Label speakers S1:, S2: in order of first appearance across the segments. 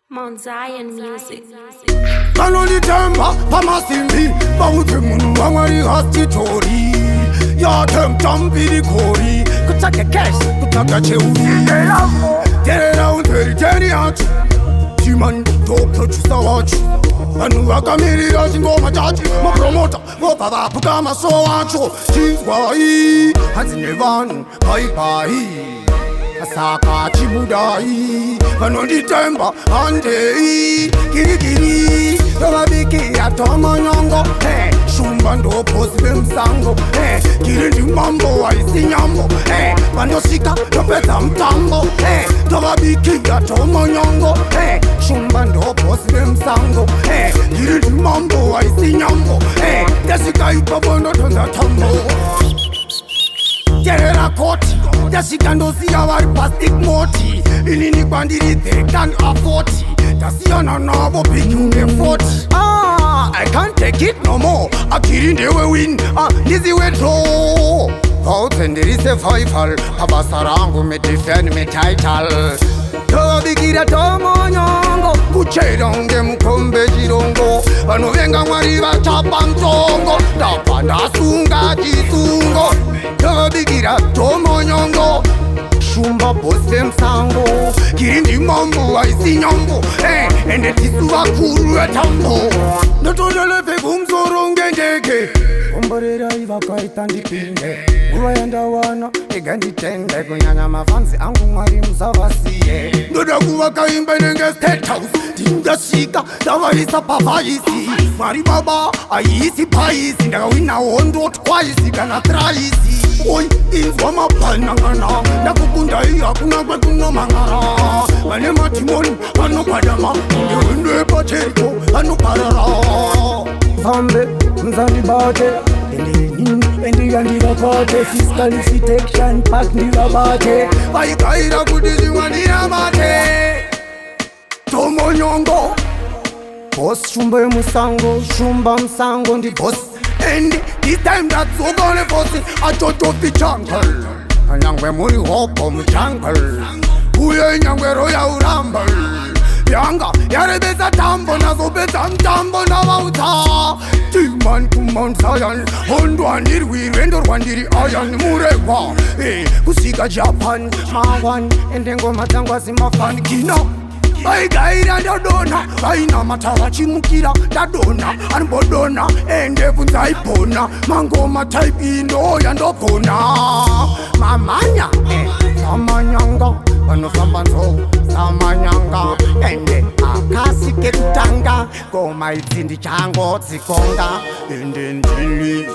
S1: Mount Zion Music.
S2: Vanonditemba pamasimbi vauti munhu wamwari hasitori yatemta mbiri kori kutsvake cash kutsvaga cheuri terera unzeriteni yacho timani ndoprodusa wacho vanhu vakamirira chingoma chacho mapromota vobva vapuka maso wacho chinzwai hanzi nevanhu baibai saka chibudai vanonditemba handei kirikiri tovabikira tomonyongo shumba ndoposi vemusango kiri ndimambo waisi nyambo vandosvika topedza mutambo tovabikira tomonyongo shumba ndoposi vemusango kiri ndimambo waisi nyambo ndasvika ipapo ndotonza tambo terera koti ndasvika ndosiya vari plastic moti inini kwandiri they can't afford ndasiyana navo bikunge 40 I can't take it no more akiri ndewe win ndiziwe draw vaudze ndiri survival pabasa rangu medefend metitle tovabikira tomonyongo kuchera unge mukombe chirongo vanovenga mwari vachapa mutongo ndabva ndasunga chisungo tovabikira tomonyongo shumba bose musango kiri ndimambo waisi nyambo ende tisu vakuru vetambo ndotondelepe kumsoro ngendege komborerai vakaita ndipinde nguva yandawana ega nditende kunyanya mafanzi angu mwari musavasiye ndoda kuvakaimba nenge state house ndindasvika ndavaisa pavaisi mwari baba aisi paisi ndakawinawo ndotwaisi kana traisi oi inzwa mabhanangana ndakukundai hakuna kwekunomangara vane matimoni vanokwadama ndewendepacheko vanoparara fambe mzandibate endiyandivapate fiscal protection park ndivabate vaikaira kuti zvimwandiramate tomonyongo bos shumba yemusango shumba musango ndi bos and this time ndadzoka nefosi atotopi jungle nyangwe muri hopo mujungle uye nyangwero yauramba yanga yarebesa tambo nazopedza mutambo navaudza timan kumount zion hondwandirwi rwendo rwandiri ayan muregwa kusvika japan mawan ende ngoma dzangu azimafani kina vaigaira ndadona vainamata vachimukira ndadona anibodona ende kunzaibhona mangoma type indoya ndobhona mamanya samanyanga vanofamba nzou samanyanga ende akasike kutanga ngoma idzi ndichangodzikonga ende ndini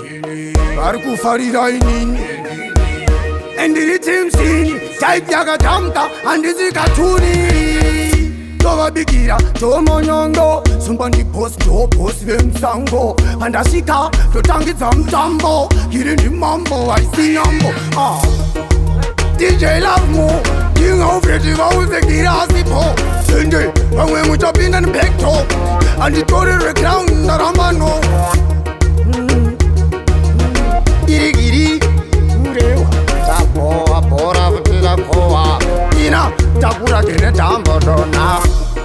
S2: vari kufarira inini endiri timsini type yakatamka handisikatuni tovabikira tomonyongo sumba ndibosi ndobosi vemusango pandasvika totangidza mutambo kiri ndimambo waisi nyambo DJ Love Mo ndingaufeti vauzekirasipo ende vamwe muchapinda nebekto handitorerwe crown ndarambano irigiri urewa takowa bhora vutilakowa ina takura kene tambodona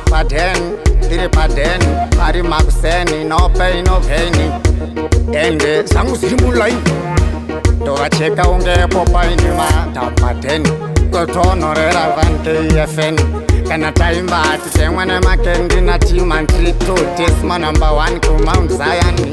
S2: paden ndiri paden ari makuseni no pain no gain ende zangu ziri mulaini ndovacheka ungepo paindima tapaden kotonorera vankefn kana taimba ati temwe nemakendi natima ndiri to tesma number 1 kumount zion